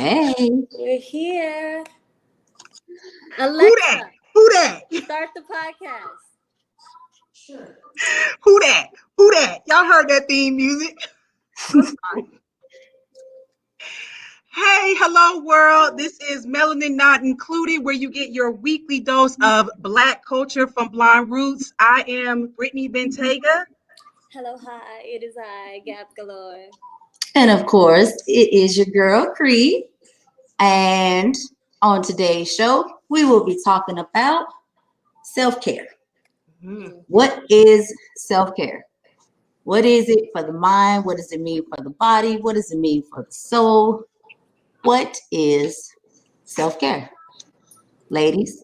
Hey. We're here. Alexa, Who that? Start the podcast. Sure. Who that? Y'all heard that theme music? Hey, hello world. This is Melanin Not Included, where you get your weekly dose of Black culture from Blonde Roots. I am Brittani Bentayga. Hello, hi. It is I, Gab Galore. And of course, it is your girl, Cree. And on today's show, we will be talking about self-care. Mm-hmm. What is self-care? What is it for the mind? What does it mean for the body? What does it mean for the soul? What is self-care? Ladies,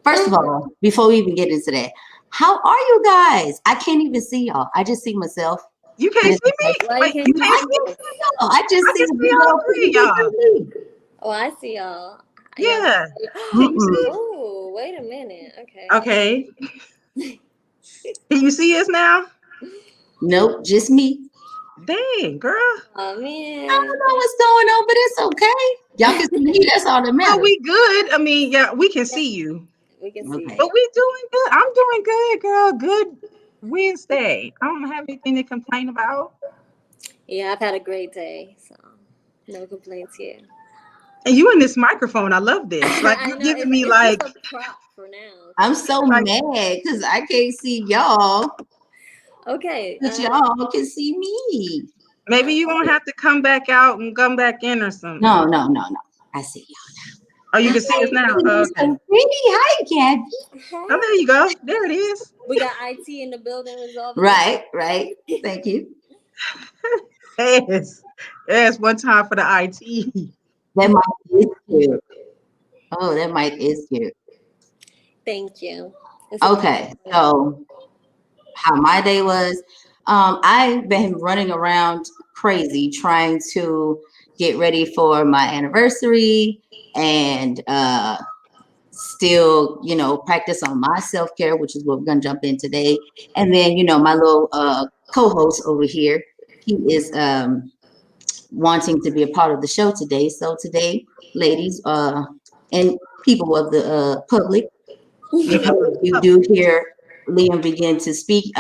first of all, before we even get into that, how are you guys? I can't even see y'all. I just see myself. You can't see me? Wait, you can't see me? I just see all three of y'all. Oh, I see y'all. Yeah. Oh, wait a minute. Okay. Can you see us now? Nope, just me. Dang, girl. Oh, man. I don't know what's going on, but it's okay. Y'all can see me. That's all that matters. Oh, we good. I mean, yeah, we can see you. We can see you. But we doing good. I'm doing good, girl. Good Wednesday. I don't have anything to complain about. Yeah, I've had a great day, so no complaints here. And you in this microphone, I love this. Like you're giving me like a prop for now. I'm so mad because I can't see y'all. Okay. But y'all can see me. Maybe you won't have to come back out and come back in or something. No. I see y'all now. Oh, you can see us now. Oh, okay. So pretty. Hi, Gabby. Oh, there you go. There it is. We got IT in the building resolving. Right. Thank you. Yes, one time for the IT. That mic is cute. Oh, that mic is cute. Thank you. Okay, so how my day was. I've been running around crazy trying to get ready for my anniversary and still, practice on my self-care, which is what we're gonna jump in today. And then, my little co-host over here, he is wanting to be a part of the show today. So today, ladies and people of the public, you do hear Liam begin to speak.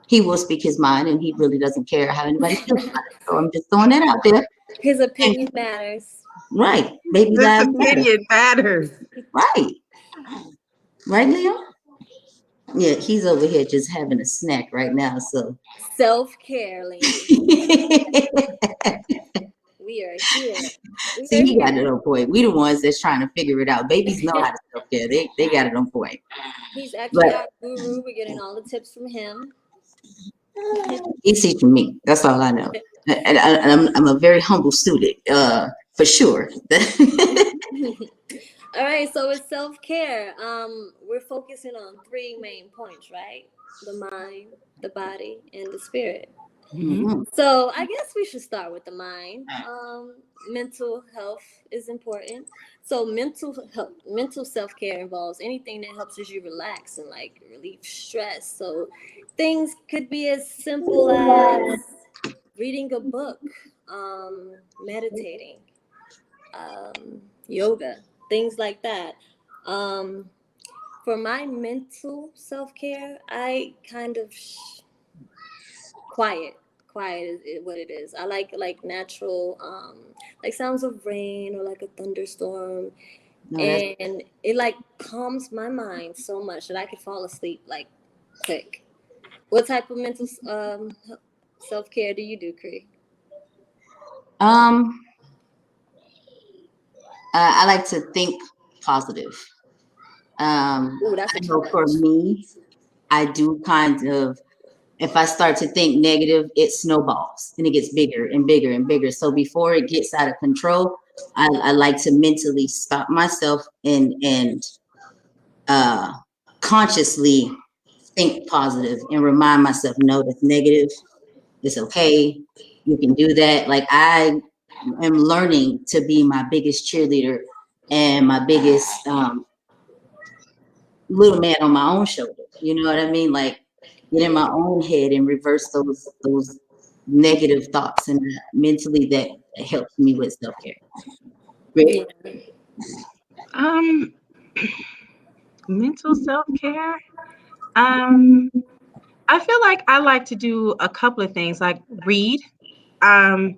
He will speak his mind, and he really doesn't care how anybody feels about it. So I'm just throwing that out there. His opinion matters. Right. Baby, his opinion matters. Right, Liam? Yeah, he's over here just having a snack right now. So self-care, ladies. We are here. See, he got it on point. We the ones that's trying to figure it out. Babies know how to self-care. They got it on point. He's actually our guru. We're getting all the tips from him. He's teaching me. That's all I know. And I'm a very humble student, for sure. All right, so it's self-care. We're focusing on three main points, right? The mind, the body, and the spirit. Mm-hmm. So I guess we should start with the mind. Mental health is important. So mental self-care involves anything that helps you relax and relieve stress. So things could be as simple as reading a book, meditating, yoga, things like that. For my mental self-care, I kind of quiet is what it is. I like natural sounds of rain or like a thunderstorm. And it calms my mind so much that I could fall asleep quick. What type of mental self-care do you do, Cree? I like to think positive. That's for me, I do kind of, if I start to think negative, it snowballs and it gets bigger and bigger and bigger. So before it gets out of control, I like to mentally stop myself and consciously think positive and remind myself, no, that's negative. It's okay. You can do that. I am learning to be my biggest cheerleader and my biggest little man on my own shoulder. You know what I mean? Get in my own head and reverse those negative thoughts and mentally that that helps me with self-care. Rick? Mental self-care. I feel like I like to do a couple of things, like read. I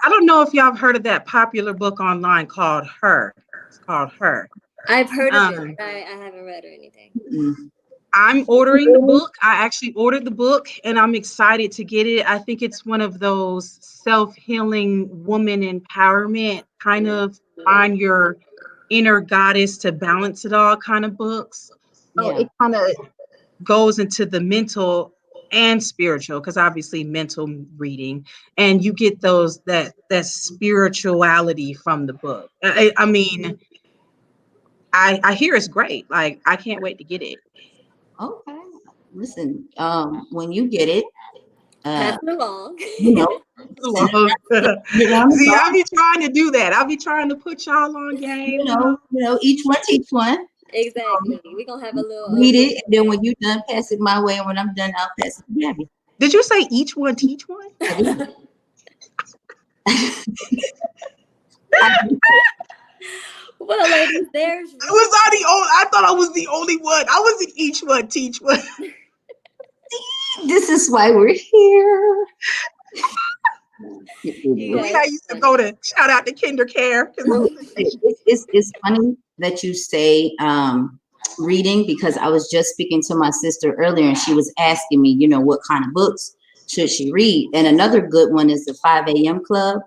don't know if y'all have heard of that popular book online called Her. It's called Her. I've heard of it. I haven't read or anything. I'm ordering the book. I actually ordered the book and I'm excited to get it. I think it's one of those self-healing woman empowerment kind of find your inner goddess to balance it all kind of books. So it kind of goes into the mental and spiritual, because obviously mental reading, and you get that spirituality from the book. I mean, I hear it's great. Like, I can't wait to get it. Okay. Listen, when you get it, pass it along. See, I'll be trying to do that. I'll be trying to put y'all on game. You know, each one teach one. Exactly. We're gonna have a little read it, and then when you're done, pass it my way, and when I'm done, I'll pass it to Gabby. Did you say each one teach one? Well, ladies, there's. I thought I was the only one. I wasn't each one teach one. This is why we're here. I used to go to shout out to Kinder Care. It's funny that you say reading, because I was just speaking to my sister earlier and she was asking me, you know, what kind of books should she read? And another good one is the 5 a.m. Club.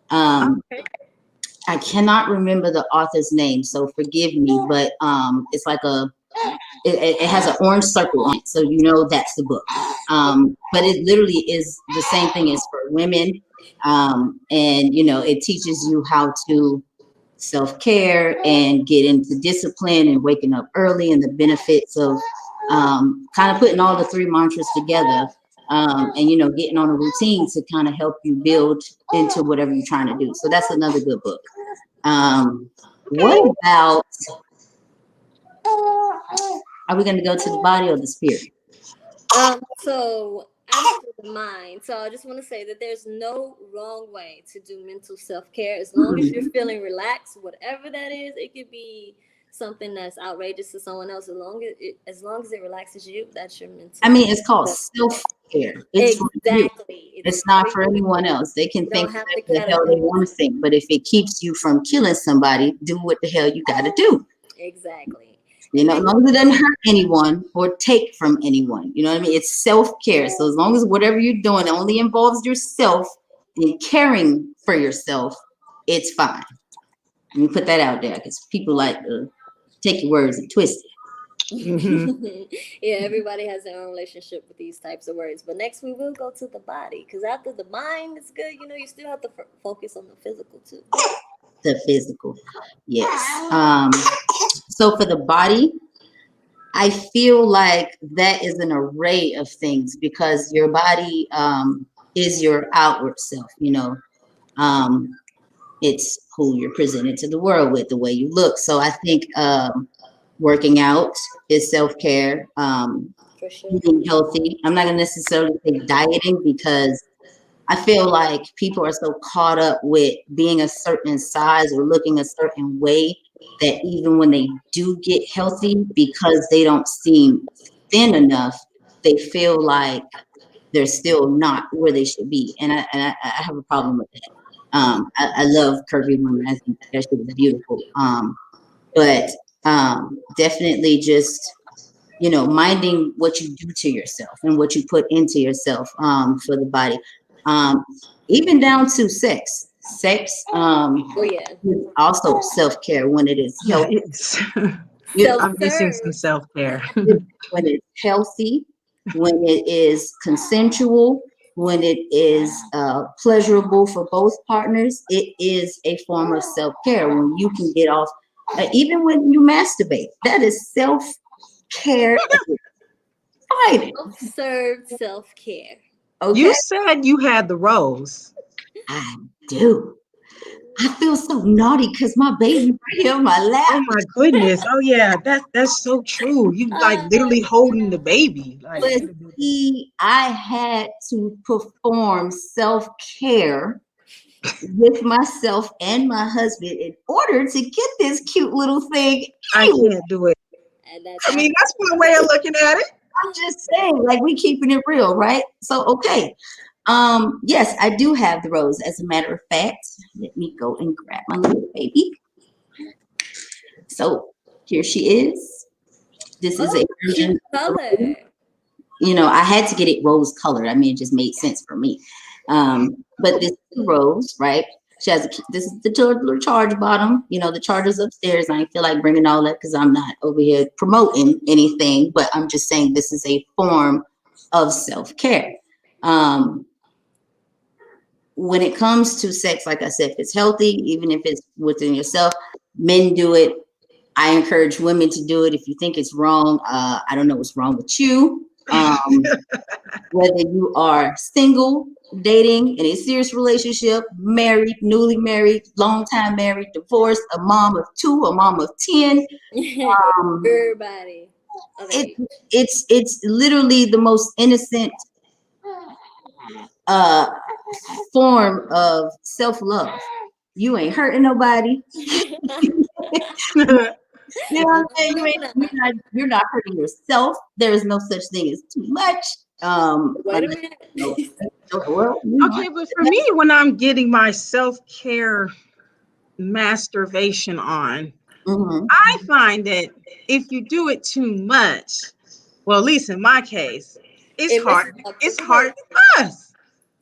I cannot remember the author's name, so forgive me, but it's like it has an orange circle on it, so you know that's the book. But it literally is the same thing as for women. And you know, it teaches you how to self-care and get into discipline and waking up early and the benefits of kind of putting all the 3 mantras together, and you know, getting on a routine to kind of help you build into whatever you're trying to do. So that's another good book. What about, are we going to go to the body or the spirit? So I'm to the mind. So I just want to say that there's no wrong way to do mental self-care, as long as you're feeling relaxed, whatever that is. It could be something that's outrageous to someone else. As long as it relaxes you, that's your mental. I mean, it's called self-care. It's exactly. It's not for anyone else. They can think what the hell they want to think, but if it keeps you from killing somebody, do what the hell you got to do. Exactly. You know, as long as it doesn't hurt anyone or take from anyone. You know what I mean? It's self-care. So as long as whatever you're doing only involves yourself and caring for yourself, it's fine. Let me put that out there, because people like to take your words and twist it. Yeah, everybody has their own relationship with these types of words. But next we will go to the body, because after the mind is good, you know, you still have to focus on the physical too. The physical, yes. So for the body, I feel like that is an array of things, because your body is your outward self. You know, it's who you're presented to the world with, the way you look. So I think working out is self-care. For sure. Eating healthy. I'm not gonna necessarily say dieting, because I feel like people are so caught up with being a certain size or looking a certain way that even when they do get healthy, because they don't seem thin enough, they feel like they're still not where they should be. And I have a problem with that. I love curvy women. I think that shit is beautiful. But definitely just, you know, minding what you do to yourself and what you put into yourself for the body. Even down to sex. Is also self-care when it is healthy. I'm missing some self-care. When it's healthy, when it is consensual, when it is pleasurable for both partners, it is a form of self-care. When you can get off, even when you masturbate, that is self-care. Self-served self-care. Okay. You said you had the rose. I do. I feel so naughty because my baby right here on my lap. Oh my goodness. Oh yeah, that's so true. You like literally holding the baby. Like, but see, I had to perform self-care with myself and my husband in order to get this cute little thing. I can't do it. I mean, that's one way of looking at it. I'm just saying, like, we keeping it real, right? So, okay. Yes, I do have the rose. As a matter of fact, let me go and grab my little baby. So here she is. This is a version color. You know, I had to get it rose colored. I mean, it just made sense for me. But this is the rose, right? She has this is the little charge bottom. You know, the charger's upstairs. I feel like bringing all that because I'm not over here promoting anything, but I'm just saying this is a form of self-care. When it comes to sex, like I said, if it's healthy, even if it's within yourself, men do it. I encourage women to do it. If you think it's wrong, I don't know what's wrong with you. Whether you are single, dating, in a serious relationship, married, newly married, long time married, divorced, a mom of 2, a mom of 10. Everybody. It's literally the most innocent form of self-love. You ain't hurting nobody. You know what I'm saying? You're not hurting yourself. There is no such thing as too much. Wait a minute. Okay, but for me, when I'm getting my self-care masturbation on, I find that if you do it too much, well, at least in my case, it's hard. It's hard to us.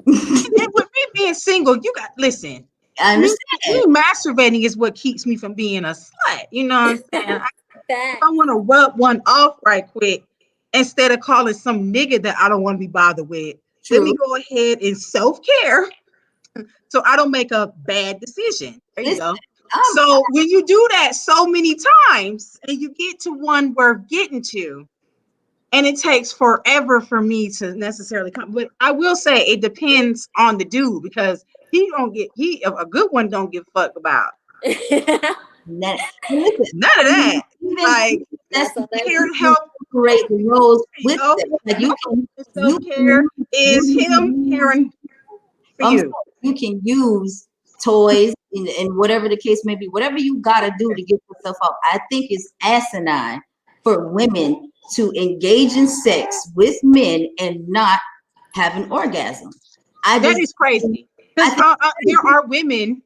And with me being single, you got listen. I understand. Me masturbating is what keeps me from being a slut. You know what I'm saying? I want to rub one off right quick instead of calling some nigga that I don't want to be bothered with. Let me go ahead and self-care so I don't make a bad decision. There you go. So when you do that so many times and you get to one worth getting to, and it takes forever for me to necessarily come. But I will say it depends on the dude because a good one don't give a fuck about. None of that. Like that's here to help create the roles with like self-care is him caring for you. You can use toys and whatever the case may be, whatever you gotta do to get yourself out. I think it's asinine for women to engage in sex with men and not have an orgasm. That is crazy. Because there are women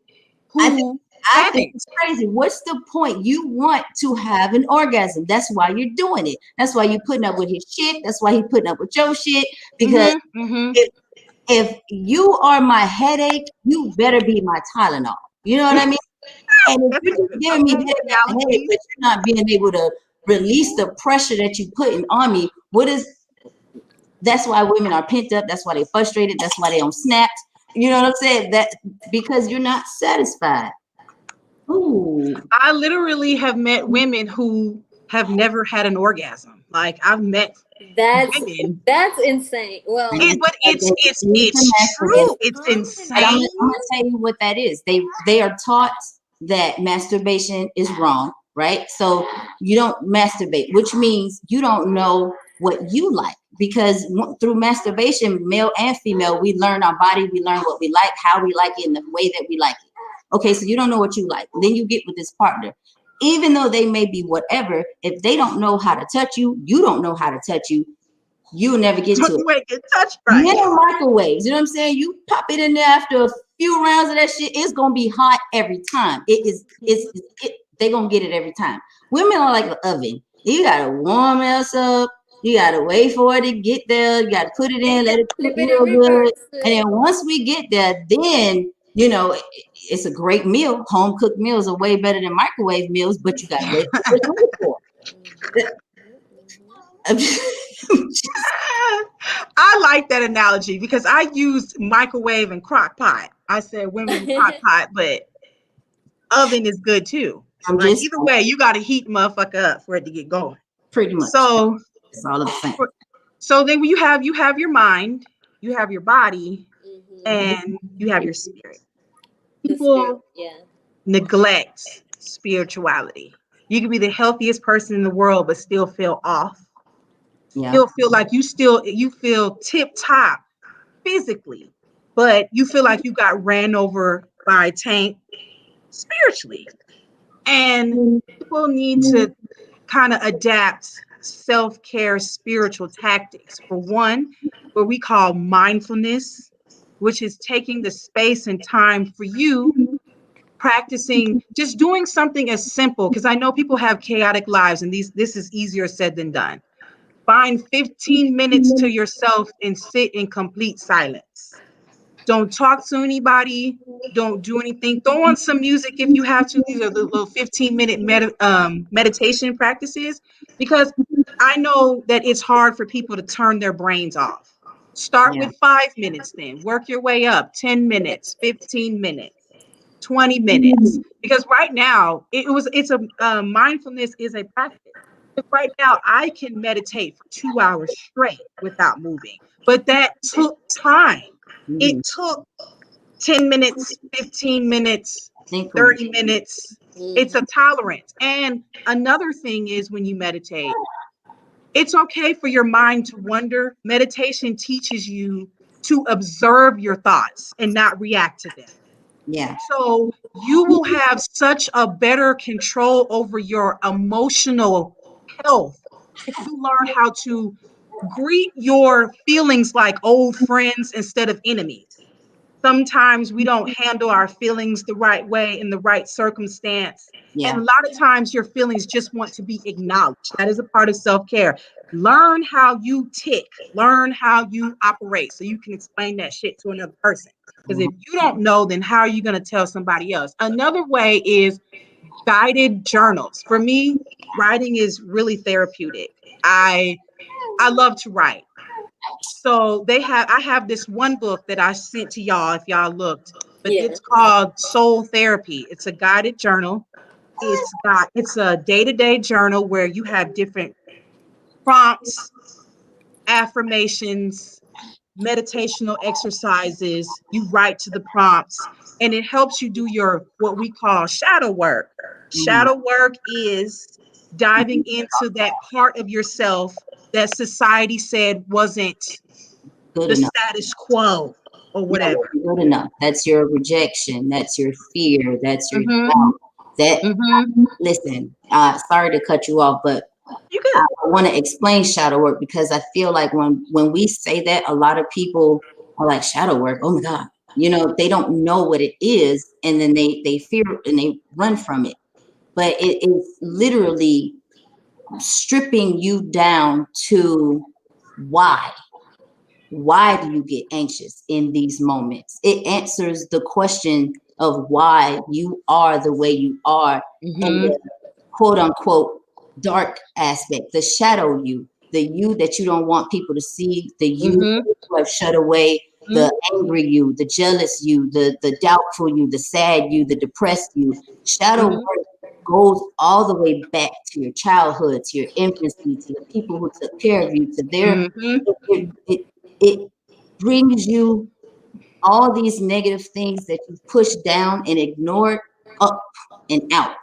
who I think it's crazy. What's the point? You want to have an orgasm. That's why you're doing it. That's why you're putting up with his shit. That's why he's putting up with your shit. Because if you are my headache, you better be my Tylenol. You know what I mean? And if you're just giving me headache, but you're not being able to release the pressure that you're putting on me, that's why women are pent up. That's why they're frustrated. That's why they don't snap. You know what I'm saying? That because you're not satisfied. Ooh. I literally have met women who have never had an orgasm. Like I've met women. That's insane. Well, but it's true. It's insane. I'm gonna tell you what that is. They are taught that masturbation is wrong, right? So you don't masturbate, which means you don't know what you like. Because through masturbation, male and female, we learn our body, we learn what we like, how we like it, and the way that we like it. Okay, so you don't know what you like. Then you get with this partner. Even though they may be whatever, if they don't know how to touch you, you don't know how to touch you, you'll never get to it. Get touched right. Little microwaves, you know what I'm saying? You pop it in there after a few rounds of that shit, it's gonna be hot every time. They're gonna get it every time. Women are like an oven. You gotta warm else up. You gotta wait for it to get there. You gotta put it in, let it cook real good. And then once we get there, then you know it's a great meal. Home cooked meals are way better than microwave meals, but you gotta wait for it. I like that analogy because I used microwave and crock pot. I said women in crock pot, but oven is good too. Like either way, you got to heat motherfucker up for it to get going. Pretty much. So it's all the same. So then you have your mind, you have your body, and you have your spirit. People neglect spirituality. You can be the healthiest person in the world, but still feel off. Yeah. Still feel like you feel tip top physically, but you feel like you got ran over by a tank spiritually. And people need to kind of adapt self-care spiritual tactics. For one, what we call mindfulness, which is taking the space and time for you, practicing just doing something as simple, because I know people have chaotic lives and this is easier said than done. Find 15 minutes to yourself and sit in complete silence. Don't talk to anybody. Don't do anything. Throw on some music if you have to. These are the little 15-minute meditation practices, because I know that it's hard for people to turn their brains off. Start with 5 minutes, then work your way up. 10 minutes, 15 minutes, 20 minutes. Because right now it's a mindfulness is a practice. But right now I can meditate for 2 hours straight without moving, but that took time. It took 10 minutes, 15 minutes, 30 minutes. It's a tolerance. And another thing is, when you meditate, it's okay for your mind to wander. Meditation teaches you to observe your thoughts and not react to them. Yeah. So you will have such a better control over your emotional health if you learn how to greet your feelings like old friends instead of enemies. Sometimes we don't handle our feelings the right way in the right circumstance. Yeah. And a lot of times your feelings just want to be acknowledged. That is a part of self-care. Learn how you tick, learn how you operate so you can explain that shit to another person. Because if you don't know, then how are you going to tell somebody else? Another way is guided journals. For me, writing is really therapeutic. I love to write. So I have this one book that I sent to y'all if y'all looked, but it's called Soul Therapy. It's a guided journal. It's a day-to-day journal where you have different prompts, affirmations, meditational exercises. You write to the prompts, and it helps you do your what we call shadow work. Shadow work is diving into that part of yourself that society said wasn't Good the enough. status quo or whatever. Good enough. That's your rejection. That's your fear. That's your doubt. Listen, sorry to cut you off, but I want to explain shadow work, because I feel like when we say that, a lot of people are like, shadow work, oh my God, they don't know what it is, and then they fear and they run from it. But it is literally stripping you down to why. Why do you get anxious in these moments? It answers the question of why you are the way you are, and the quote unquote dark aspect, the shadow you, the you that you don't want people to see, the you who have shut away, the angry you, the jealous you, the doubtful you, the sad you, the depressed you. Shadow work goes all the way back to your childhood, to your infancy, to the people who took care of you, to their it brings you all these negative things that you push down and ignored up and out.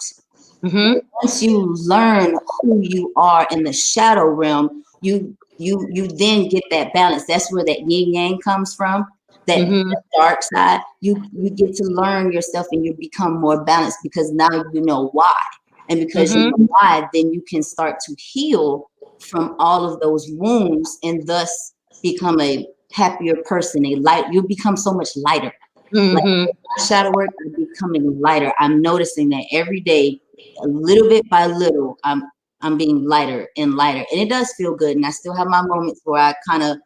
Once you learn who you are in the shadow realm, you then get that balance. That's where that yin yang comes from. That dark side. You get to learn yourself, and you become more balanced, because now you know why. And because you know why, then you can start to heal from all of those wounds, and thus become a happier person. You become so much lighter. Like shadow work, I'm becoming lighter. I'm noticing that every day, a little bit by little, I'm being lighter and lighter, and it does feel good. And I still have my moments where I kind of,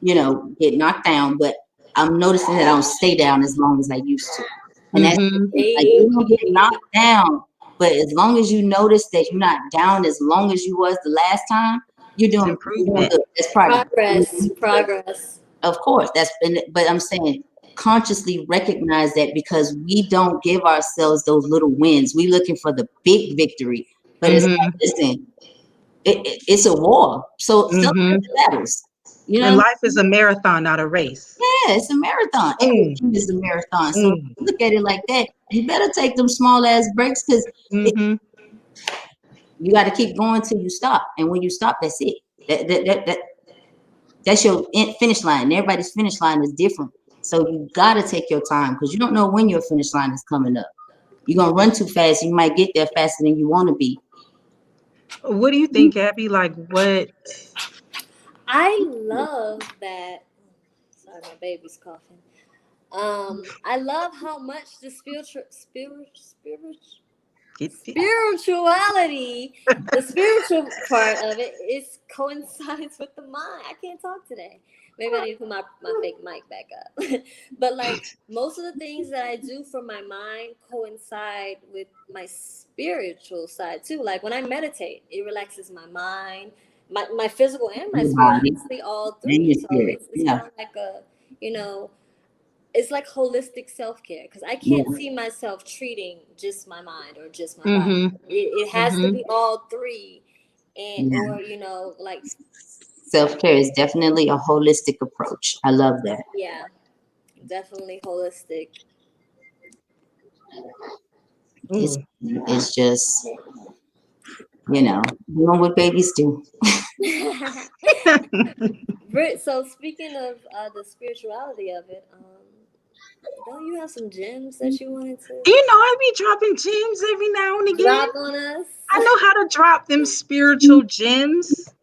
get knocked down, but I'm noticing that I don't stay down as long as I used to. And that's like, you don't get knocked down, but as long as you notice that you're not down as long as you was the last time, you're doing good. That's Progress. Of course, but I'm saying consciously recognize that, because we don't give ourselves those little wins. We looking for the big victory, but it's like, listen, it's a war. So celebrate the battles. And life is a marathon, not a race. Yeah, it's a marathon. Everything is a marathon. So look at it like that. You better take them small ass breaks, because you got to keep going till you stop. And when you stop, that's it. That's your finish line. Everybody's finish line is different. So you got to take your time because you don't know when your finish line is coming up. You're going to run too fast. You might get there faster than you want to be. What do you think, Abby? Like what? I love that. Sorry, my baby's coughing. I love how much the spirituality, the spiritual part of it is coincides with the mind. I can't talk today. Maybe I need to put my fake mic back up. But like most of the things that I do for my mind coincide with my spiritual side too. Like when I meditate, it relaxes my mind, my physical and my spirit, honestly, all three. So it's kind of like a, it's like holistic self-care because I can't see myself treating just my mind or just my body. It has to be all three, and or like self-care is definitely a holistic approach. I love that. Yeah, definitely holistic. It's just doing what babies do. Britt, so speaking of the spirituality of it, don't you have some gems that you wanted to? I be dropping gems every now and again. Drop on us. I know how to drop them spiritual gems,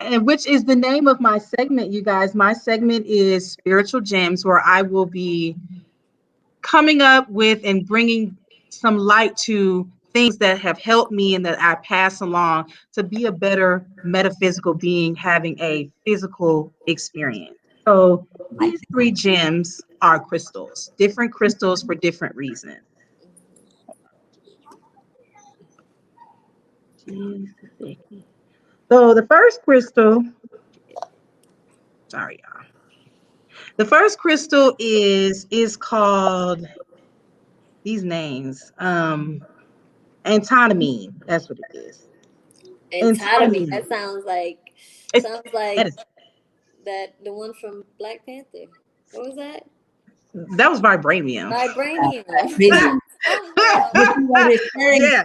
and which is the name of my segment, you guys. My segment is Spiritual Gems, where I will be coming up with and bringing some light to things that have helped me and that I pass along to be a better metaphysical being having a physical experience. So these 3 gems are crystals, different crystals for different reasons. So the first crystal, sorry y'all. The first crystal is called, these names, antinomine. That's what it is. Antinomine. That sounds like that the one from Black Panther. What was that? That was vibranium. Vibranium.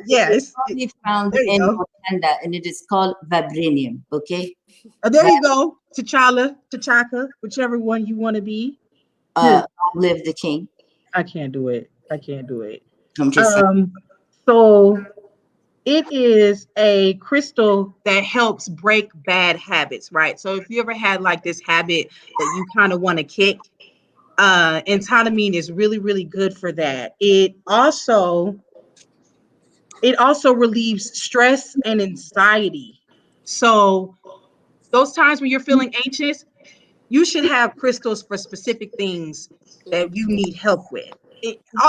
Yeah. It's only found in Wakanda, and it is called vibranium. Okay. There you go. T'Chaka, whichever one you want to be. Live the king. I can't do it. I'm just saying. So it is a crystal that helps break bad habits, right? So if you ever had like this habit that you kind of want to kick, antinomine is really, really good for that. It also relieves stress and anxiety. So those times when you're feeling anxious, you should have crystals for specific things that you need help with.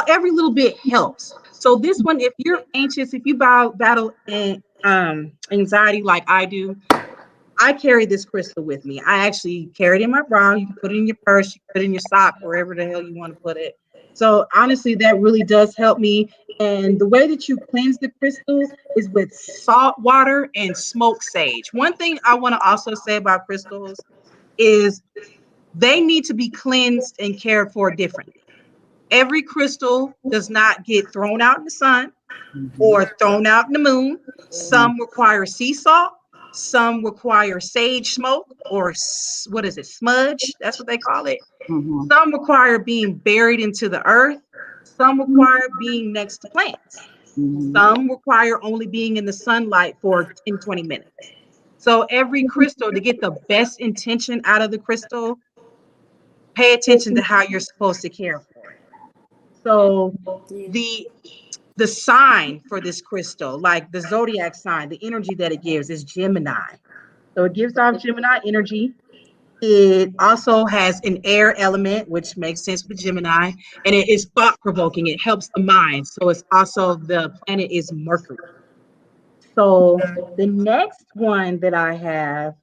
Every little bit helps. So this one, if you're anxious, if you battle anxiety like I do, I carry this crystal with me. I actually carry it in my bra. You can put it in your purse, you can put it in your sock, wherever the hell you want to put it. So honestly, that really does help me. And the way that you cleanse the crystal is with salt water and smoke sage. One thing I want to also say about crystals is they need to be cleansed and cared for differently. Every crystal does not get thrown out in the sun or thrown out in the moon. Some require sea salt. Some require sage smoke, or what is it, smudge? That's what they call it. Some require being buried into the earth. Some require being next to plants. Some require only being in the sunlight for 10, 20 minutes. So every crystal, to get the best intention out of the crystal, pay attention to how you're supposed to care for it. So the sign for this crystal, like the zodiac sign, the energy that it gives is Gemini. So it gives off Gemini energy. It also has an air element, which makes sense with Gemini, and it is thought-provoking. It helps the mind. So it's also, the planet is Mercury. So the next one that I have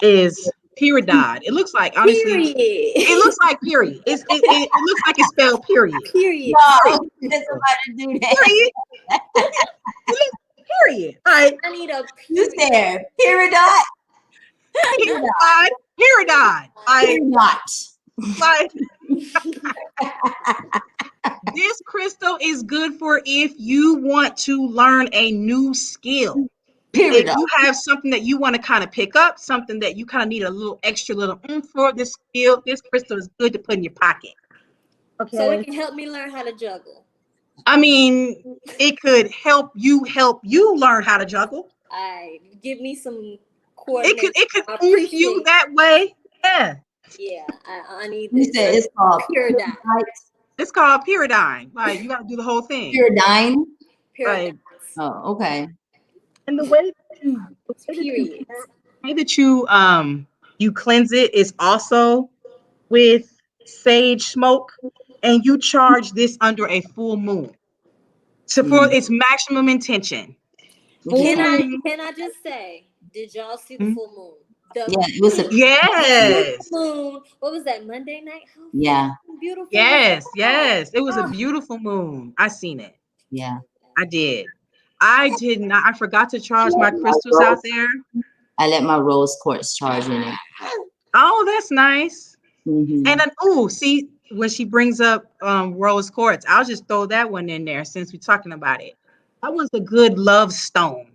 is Peridot. It looks like, honestly, it looks like period. It looks like it's spelled period. Period. No, that's about to do that. Period. All right. I need a You there. Peridot. Peridot. Peridot. This crystal is good for if you want to learn a new skill. Period. If you have something that you want to kind of pick up, something that you kind of need a little extra little for, this crystal is good to put in your pocket. Okay. So it can help me learn how to juggle. I mean, it could help you learn how to juggle. Give me some coordination. It could oof you that way. Yeah. Yeah, I need You this. said it's called Pyridine. It's called Pyridine. Like, you got to do the whole thing. Pyridine? Like, oh, okay. And the way that you cleanse it is also with sage smoke, and you charge this under a full moon. So for its maximum intention. Can I just say, did y'all see the full moon? It was a moon. What was that, Monday night? Yeah. Beautiful. Yes. It was a beautiful moon. I seen it. Yeah. I did. I did not. I forgot to charge my crystals out there. I let my rose quartz charge in it. Oh, that's nice. And then, see, when she brings up rose quartz, I'll just throw that one in there since we're talking about it. That was a good love stone.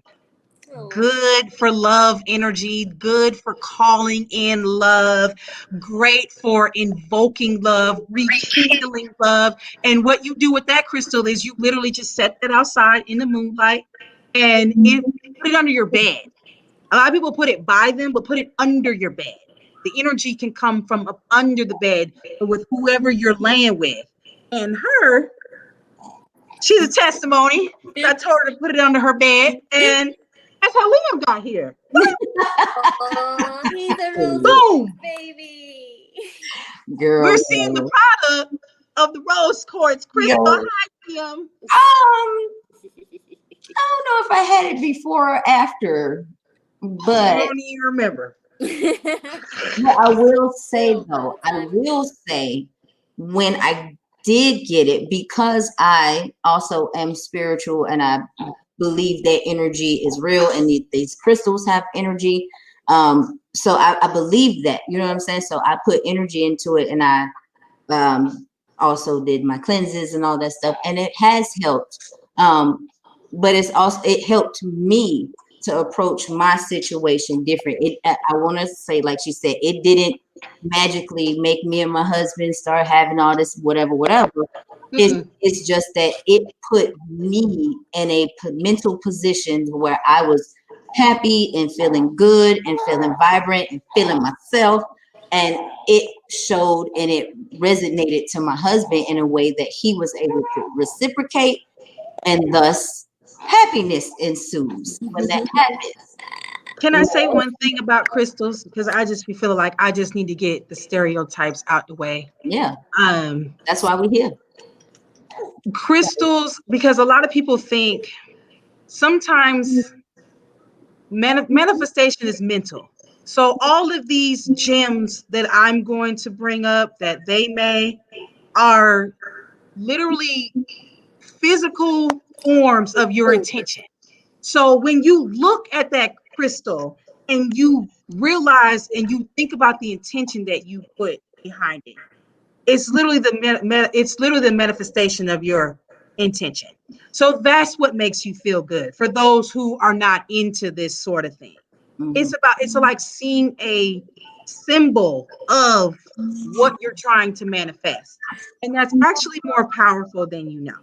Good for love energy, good for calling in love, great for invoking love, rekindling love. And what you do with that crystal is you literally just set that outside in the moonlight and put it under your bed. A lot of people put it by them, but put it under your bed. The energy can come from up under the bed with whoever you're laying with. And she's a testimony. I told her to put it under her bed, and that's how Liam got here. Oh, he's a rose boom, baby. Girl, we're seeing the product of the rose quartz crystal. Hi, Liam. I don't know if I had it before or after, but I don't even remember. I will say though, when I did get it, because I also am spiritual and I believe that energy is real and these crystals have energy. So I believe that, you know what I'm saying? So I put energy into it, and I also did my cleanses and all that stuff, and it has helped. But it helped me to approach my situation different. I want to say, like she said, it didn't magically make me and my husband start having all this whatever. It's just that it put me in a mental position where I was happy and feeling good and feeling vibrant and feeling myself. And it showed and it resonated to my husband in a way that he was able to reciprocate, and thus happiness ensues when that happens. Can I say one thing about crystals? Because I just be feeling like I just need to get the stereotypes out the way. Yeah. That's why we're here. Crystals, because a lot of people think sometimes manifestation is mental. So all of these gems that I'm going to bring up that they may are literally physical forms of your intention. So when you look at that crystal and you realize and you think about the intention that you put behind it, it's literally the manifestation of your intention. So that's what makes you feel good. For those who are not into this sort of thing, it's like seeing a symbol of what you're trying to manifest, and that's actually more powerful than you know.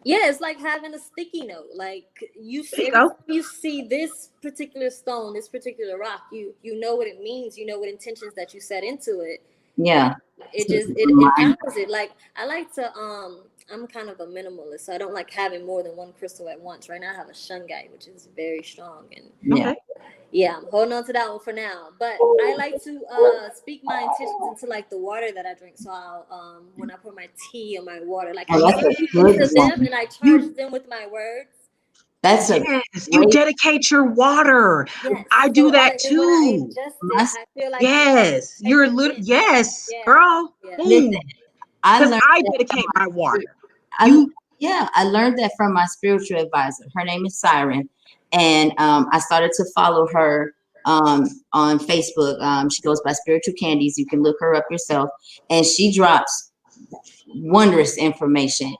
Yeah, it's like having a sticky note. Like you see this particular stone, this particular rock, you know what it means. You know what intentions that you set into it. Yeah. It empowers it. Like I like to I'm kind of a minimalist, so I don't like having more than one crystal at once. Right now I have a shungite, which is very strong, and I'm holding on to that one for now. But I like to speak my intentions into like the water that I drink. So I'll when I pour my tea or my water, like I into them and I charge them with my words. That's you dedicate your water. Yes. I do that too. I feel like you're girl. Listen, I dedicate my water. I learned that from my spiritual advisor. Her name is Siren, and I started to follow her on Facebook. She goes by Spiritual Candies. You can look her up yourself, and she drops wondrous information.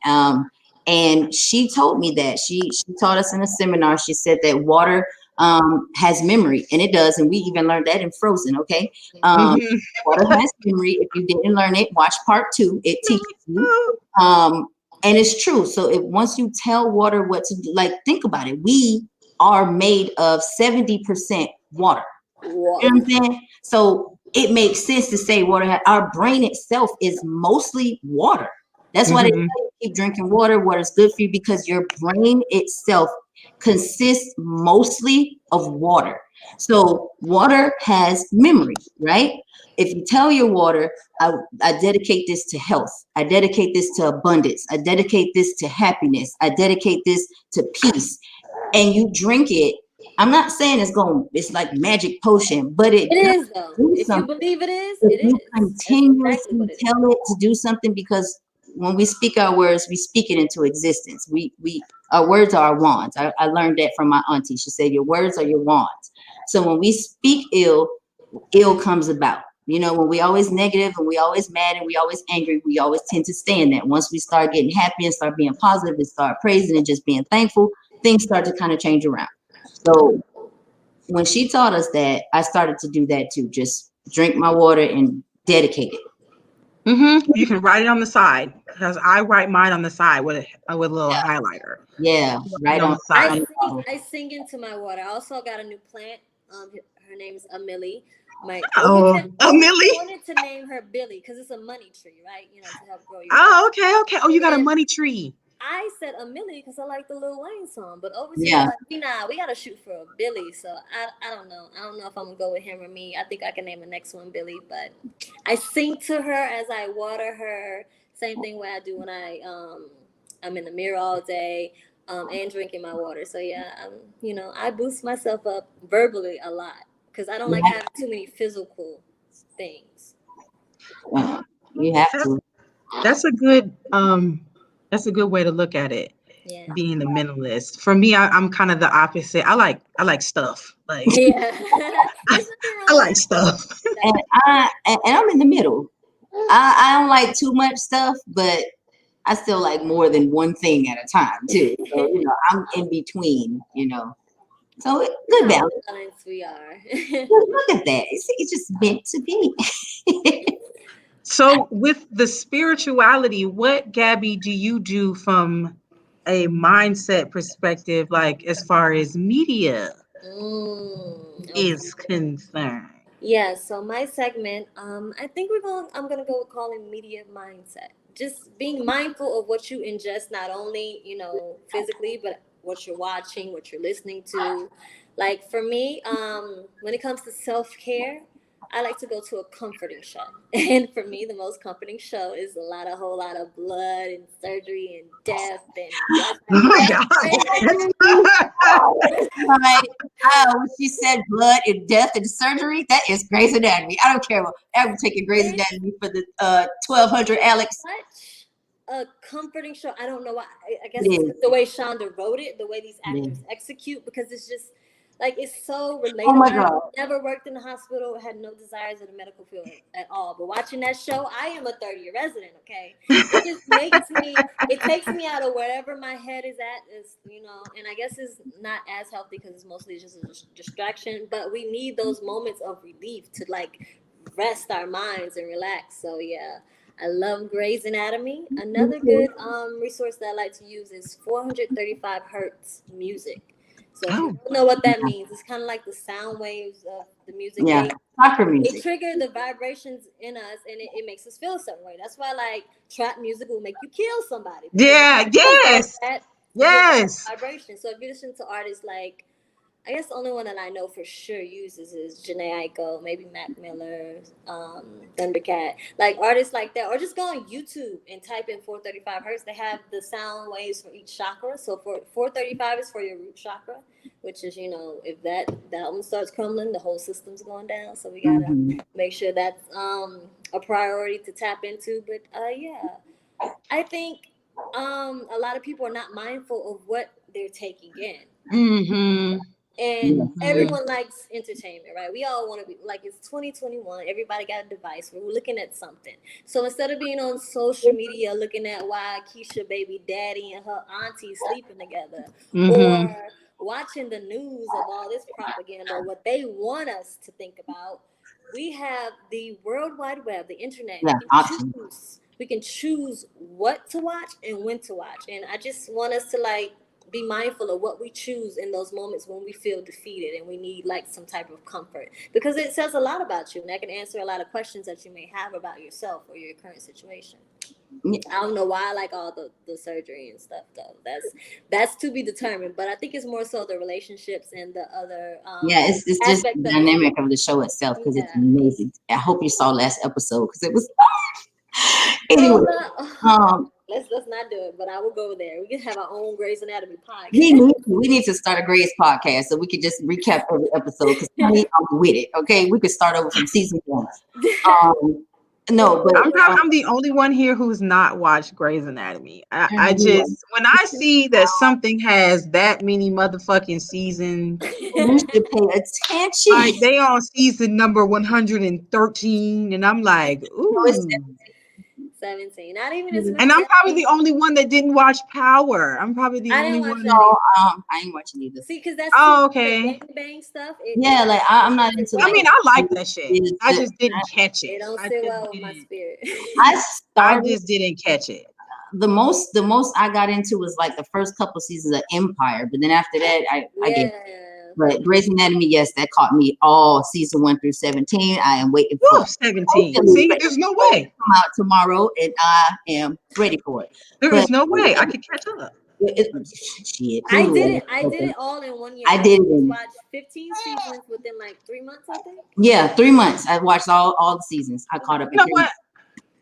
And she told me that she taught us in a seminar. She said that water has memory, and it does. And we even learned that in Frozen. Okay. Water has memory. If you didn't learn it, watch part 2. It teaches you. And it's true. So once you tell water what to do, like, think about it. We are made of 70% water. You know what I'm saying? So it makes sense to say water. Our brain itself is mostly water. That's why they say keep drinking water. Water is good for you because your brain itself consists mostly of water. So water has memory, right? If you tell your water, I dedicate this to health. I dedicate this to abundance. I dedicate this to happiness. I dedicate this to peace. And you drink it. I'm not saying it's like magic potion, but it is though. If you believe it is, if you continuously tell it to do something, because when we speak our words, we speak it into existence. Our words are our wands. I learned that from my auntie. She said, your words are your wands. So when we speak ill comes about. You know, when we always negative and we always mad and we always angry, we always tend to stay in that. Once we start getting happy and start being positive and start praising and just being thankful, things start to kind of change around. So when she taught us that, I started to do that too. Just drink my water and dedicate it. You can write it on the side, because I write mine on the side with a little highlighter. Yeah, right on the side. I sing into my water. I also got a new plant. Her name's Amelie. Amelie. I wanted to name her Billy because it's a money tree, right? You know, to help grow your. Okay. Oh, you got a money tree. I said Amelie because I like the Lil Wayne song, but over here, like, we gotta shoot for a Billy. So I don't know. I don't know if I'm gonna go with him or me. I think I can name the next one Billy, but I sing to her as I water her. Same thing way I do when I'm in the mirror all day, and drinking my water. So yeah, I boost myself up verbally a lot because I don't like having too many physical things. You have to. That's a good way to look at it. Yeah. Being the minimalist. For me, I'm kind of the opposite. I like stuff. Like I like stuff. And I'm in the middle. I don't like too much stuff, but I still like more than one thing at a time too. So I'm in between. So good balance. We are. Look at that. It's just meant to be. So with the spirituality, what, Gabby, do you do from a mindset perspective, like as far as media is concerned? Yeah, so my segment, I think I'm gonna go with calling media mindset. Just being mindful of what you ingest, not only, physically, but what you're watching, what you're listening to. Like for me, when it comes to self-care, I like to go to a comforting show. And for me, the most comforting show is a whole lot of blood and surgery and death and oh my God. When she said blood and death and surgery, that is Grey's Anatomy. I don't care. I'm taking Grey's Anatomy for the 1200 Alex. Such a comforting show. I don't know why. I guess it's the way Shonda wrote it, the way these actors execute, because it's just like, it's so relatable. Oh my God. I never worked in the hospital, had no desires in the medical field at all. But watching that show, I am a third-year resident, okay? It just it takes me out of wherever my head is at, and I guess it's not as healthy because it's mostly just a distraction. But we need those moments of relief to, like, rest our minds and relax. So, yeah. I love Grey's Anatomy. Another good resource that I like to use is 435 hertz music. So if you don't know what that means, it's kind of like the sound waves of the music. Yeah, soccer music. It triggers the vibrations in us, and it makes us feel a certain way. That's why, like, trap music will make you kill somebody. Yeah, yes. Yes. Vibration. So if you listen to artists like, I guess the only one that I know for sure uses is Jhené Aiko, maybe Mac Miller, Thundercat, like artists like that. Or just go on YouTube and type in 435 hertz. They have the sound waves for each chakra. So for 435 is for your root chakra, which is, if that one starts crumbling, the whole system's going down. So we gotta make sure that's a priority to tap into. But yeah, I think a lot of people are not mindful of what they're taking in. And everyone likes entertainment, right? We all want to be like, it's 2021. Everybody got a device. We're looking at something. So instead of being on social media looking at why Keisha baby daddy and her auntie sleeping together, or watching the news of all this propaganda, what they want us to think about, we have the World Wide Web, the internet. Yeah, we can choose what to watch and when to watch. And I just want us to like be mindful of what we choose in those moments when we feel defeated and we need like some type of comfort, because it says a lot about you, and that can answer a lot of questions that you may have about yourself or your current situation. I don't know why I like all the surgery and stuff though. That's to be determined, but I think it's more so the relationships and the other it's just the dynamic of the show itself, because it's amazing. I hope you saw last episode, because it was anyway. Let's not do it, but I will go there. We can have our own Grey's Anatomy podcast. We need to start a Grey's podcast so we can just recap every episode, because I'm with it. Okay, we could start over from season 1. No, but I'm the only one here who's not watched Grey's Anatomy. I just, when I see that something has that many motherfucking seasons, you should pay attention. Like they on season number 113, and I'm like, ooh. 17. Not even as much. And I'm probably the only one that didn't watch Power. I'm probably the only one. No, I ain't watching either. See, because that's okay. The bang stuff. Like I'm not into. I mean, I like that shit. I just didn't catch it. It don't sit well with my spirit. I just didn't catch it. The most I got into was like the first couple seasons of Empire, but then after that, I get. But Grey's Anatomy, yes, that caught me all season 1 through 17. I am waiting for 17. See, there's no way. Come out tomorrow, and I am ready for it. There is no way I could catch up. Shit. I did it all in 1 year. I did watch 15 seasons within like 3 months, I think. Yeah, 3 months. I watched all the seasons. I caught up. You know what?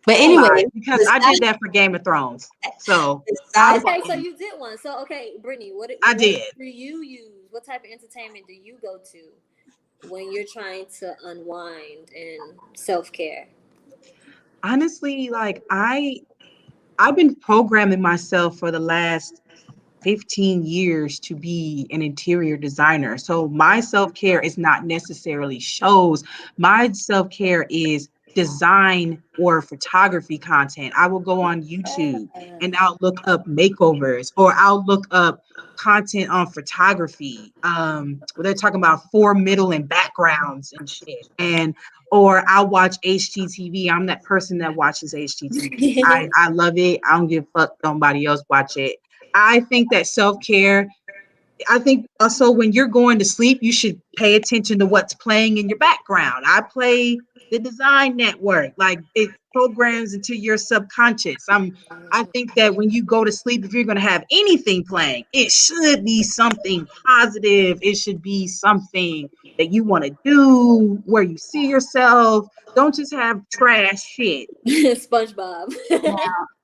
But anyway, because I did that for Game of Thrones. So okay, so you did one. So okay, Brittany, what did you use? What type of entertainment do you go to when you're trying to unwind and self-care? Honestly, like I've been programming myself for the last 15 years to be an interior designer. So my self-care is not necessarily shows. My self-care is design or photography content. I will go on YouTube and I'll look up makeovers, or I'll look up content on photography. Where they're talking about middle and backgrounds and shit. Or I'll watch HGTV. I'm that person that watches HGTV. I love it. I don't give a fuck nobody else watch it. I think that self-care, I think also when you're going to sleep, you should pay attention to what's playing in your background. I play the Design Network, like it programs into your subconscious. I think that when you go to sleep, if you're going to have anything playing, it should be something positive. It should be something that you want to do, where you see yourself. Don't just have trash shit. SpongeBob.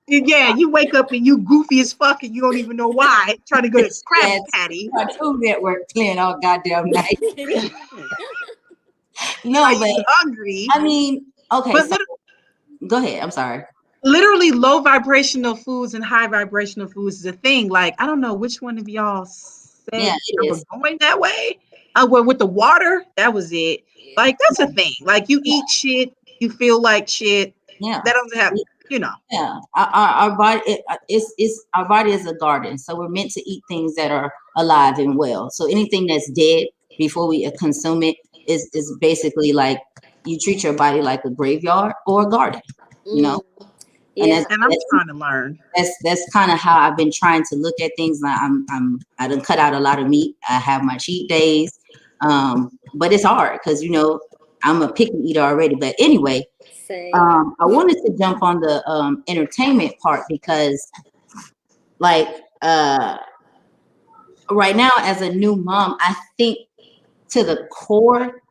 Yeah, you wake up and you goofy as fuck and you don't even know why. Trying to go to Krabby Patty. Cartoon Network playing all goddamn night. No, but hungry. I mean, okay. But go ahead. I'm sorry. Literally, low vibrational foods and high vibrational foods is a thing. Like, I don't know which one of y'all said was going that way. Well, with the water, that was it. Like, that's a thing. Like, you eat shit, you feel like shit. Yeah, that doesn't happen. You know. Yeah, our body is our body is a garden, so we're meant to eat things that are alive and well. So anything that's dead before we consume it is basically like you treat your body like a graveyard or a garden, you know. Yeah. And I'm trying to learn. That's kind of how I've been trying to look at things. Like I done cut out a lot of meat. I have my cheat days, but it's hard because you know I'm a picky eater already. But anyway. I wanted to jump on the entertainment part because like right now as a new mom, I think to the core,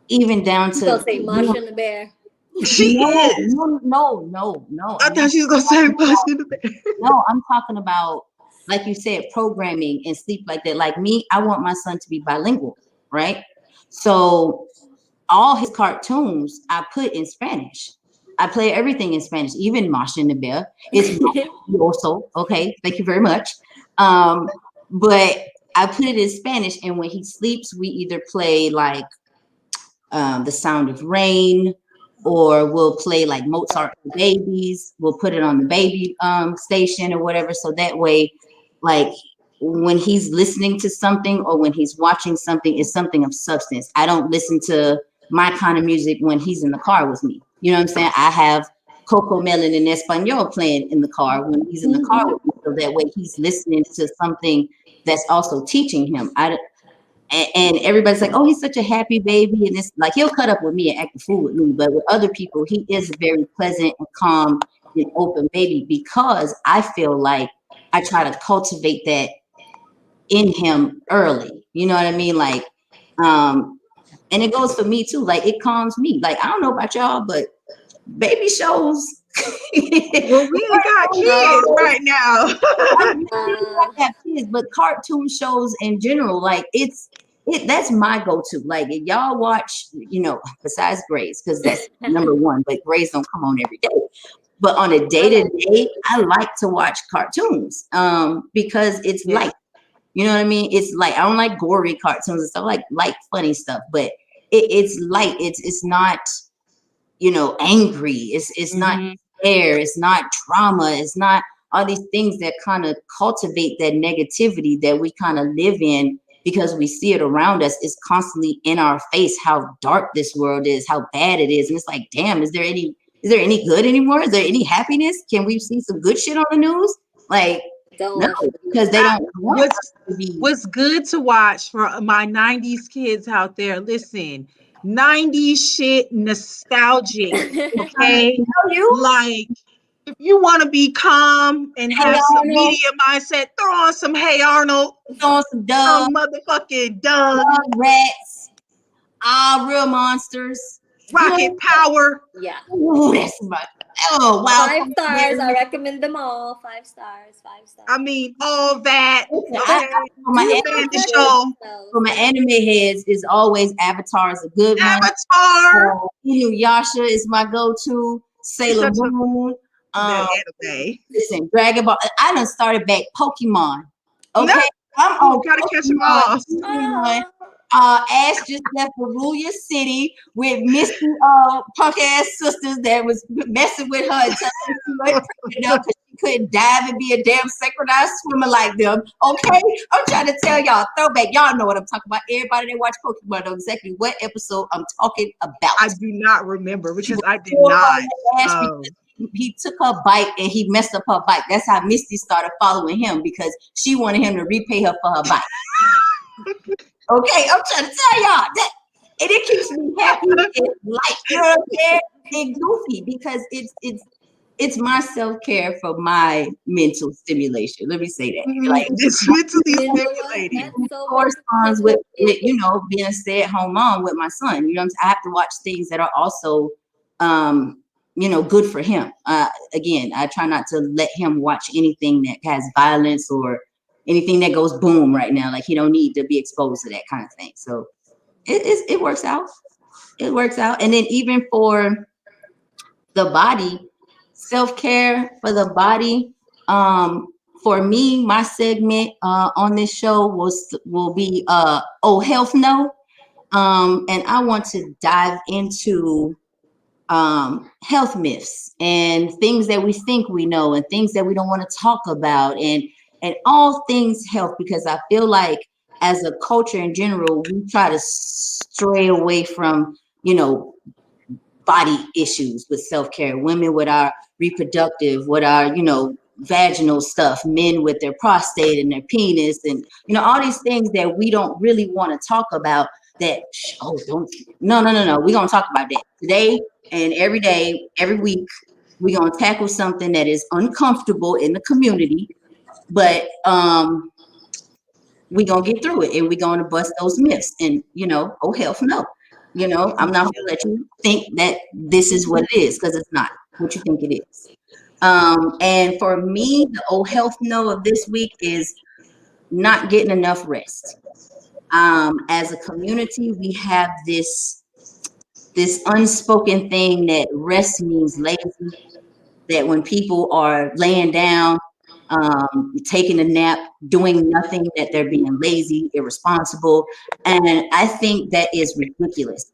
even down to say Masha and the Bear. She is. No. I thought she was gonna say Masha and the Bear. No, I'm talking about like you said, programming and sleep like that. Like me, I want my son to be bilingual, right? So all his cartoons I put in Spanish. I play everything in Spanish, even Masha and the Bear. It's also okay. Thank you very much. But I put it in Spanish, and when he sleeps, we either play like The Sound of Rain, or we'll play like Mozart for Babies. We'll put it on the baby station or whatever. So that way, like when he's listening to something or when he's watching something, it's something of substance. I don't listen to my kind of music when he's in the car with me. You know what I'm saying? I have Coco Melon and Espanol playing in the car when he's in the car with me. So that way he's listening to something that's also teaching him. And everybody's like, oh, he's such a happy baby. And it's like, he'll cut up with me and act a fool with me. But with other people, he is a very pleasant and calm and open baby, because I feel like I try to cultivate that in him early. You know what I mean? Like, and it goes for me too. Like, it calms me. Like, I don't know about y'all, but baby shows. Well, we ain't got kids right now. I have kids, but cartoon shows in general, like that's my go-to. Like, if y'all watch, you know, besides Grace, because that's number one, but Grace don't come on every day. But on a day-to-day, I like to watch cartoons because it's light. You know what I mean? It's like, I don't like gory cartoons and stuff, like funny stuff, but it's light. It's not, you know, angry. It's not air. It's not trauma. It's not all these things that kind of cultivate that negativity that we kind of live in, because we see it around us. It's constantly in our face how dark this world is, how bad it is. And it's like, damn, is there any good anymore? Is there any happiness? Can we see some good shit on the news? Like, no, because they don't want us to be. What's good to watch for my 90s kids out there? Listen, 90s shit nostalgic. Okay. Like, if you want to be calm and have some media mindset, throw on some Hey Arnold, throw on some Doug, some motherfucking Doug, Rats, Real Monsters, Rocket Power. Yeah. Ooh, that's my. Oh wow! 5 stars. I recommend them all. 5 stars. 5 stars. I mean, all that. Okay. For my anime heads, is always Avatar is a good one. Avatar. Inuyasha is my go-to. Sailor Moon. Anime. Listen, Dragon Ball. I done started back Pokemon. Okay, no. I'm on. Gotta catch them all. Ash just left Arulia City with Misty punk ass sisters that was messing with her until she was because she couldn't dive and be a damn synchronized swimmer like them. Okay, I'm trying to tell y'all, throwback. Y'all know what I'm talking about. Everybody that watch Pokemon know exactly what episode I'm talking about. I do not remember because I did not. He took her bike and he messed up her bike. That's how Misty started following him, because she wanted him to repay her for her bike. Okay, I'm trying to tell y'all that, and it keeps me happy and light, you know what I'm saying? And goofy, because it's my self-care for my mental stimulation. Let me say that. Like, it's mentally stimulating. Corresponds with you know, being a stay-at-home mom with my son. You know what I'm saying? I have to watch things that are also you know, good for him. Again, I try not to let him watch anything that has violence or anything that goes boom right now. Like, he don't need to be exposed to that kind of thing. So it works out. It works out. And then even for the body, self-care for the body, for me, my segment on this show will be Oh Health No. And I want to dive into health myths and things that we think we know and things that we don't want to talk about, and all things health, because I feel like as a culture in general, we try to stray away from, you know, body issues with self-care, women with our reproductive, with our, you know, vaginal stuff, men with their prostate and their penis, and, you know, all these things that we don't really want to talk about. That no, we're gonna talk about that today and every day, every week. We're gonna tackle something that is uncomfortable in the community, but we're gonna get through it, and we're gonna bust those myths. And, you know, oh health no. You know, I'm not gonna let you think that this is what it is, because it's not what you think it is. And for me, the oh health no of this week is not getting enough rest. As a community, we have this unspoken thing that rest means lazy, that when people are laying down, taking a nap, doing nothing, that they're being lazy, irresponsible. And I think that is ridiculous.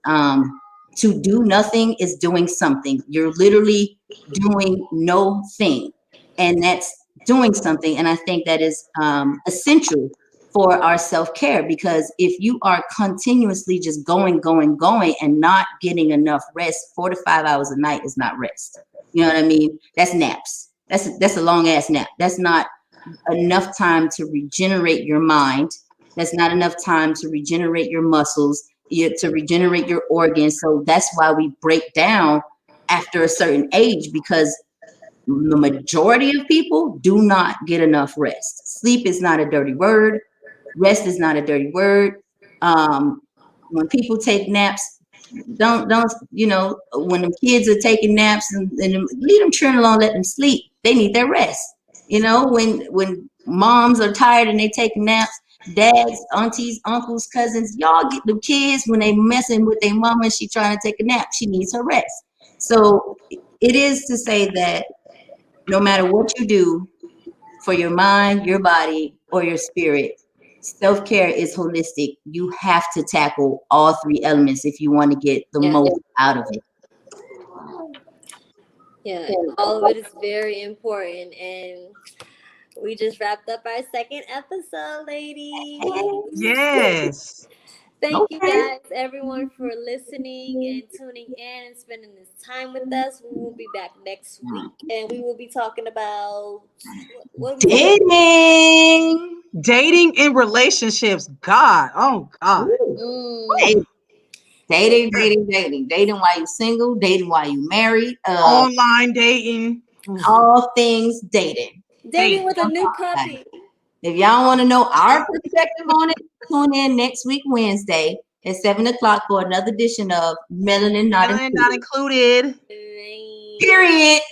To do nothing is doing something. You're literally doing no thing, and that's doing something. And I think that is essential for our self-care, because if you are continuously just going and not getting enough rest, 4 to 5 hours a night is not rest. You know what I mean? That's naps. That's a long ass nap. That's not enough time to regenerate your mind. That's not enough time to regenerate your muscles, to regenerate your organs. So that's why we break down after a certain age, because the majority of people do not get enough rest. Sleep is not a dirty word. Rest is not a dirty word. When people take naps, don't when the kids are taking naps, and leave them churning along, let them sleep. They need their rest. When moms are tired and they take naps, dads, aunties, uncles, cousins, y'all get the kids when they messing with their mama and she trying to take a nap. She needs her rest. So it is to say that no matter what you do for your mind, your body, or your spirit, self-care is holistic. You have to tackle all three elements if you want to get the most out of it. Yeah, all of it is very important. And we just wrapped up our second episode, ladies. Yes. Thank you guys, everyone, for listening and tuning in and spending this time with us. We will be back next week, and we will be talking about dating and relationships. God, oh God. Dating while you're single, dating while you're married, online dating, all things dating with a new puppy. If y'all want to know our perspective on it, tune in next week Wednesday at 7 o'clock for another edition of Melanin Not Included. Period. Period.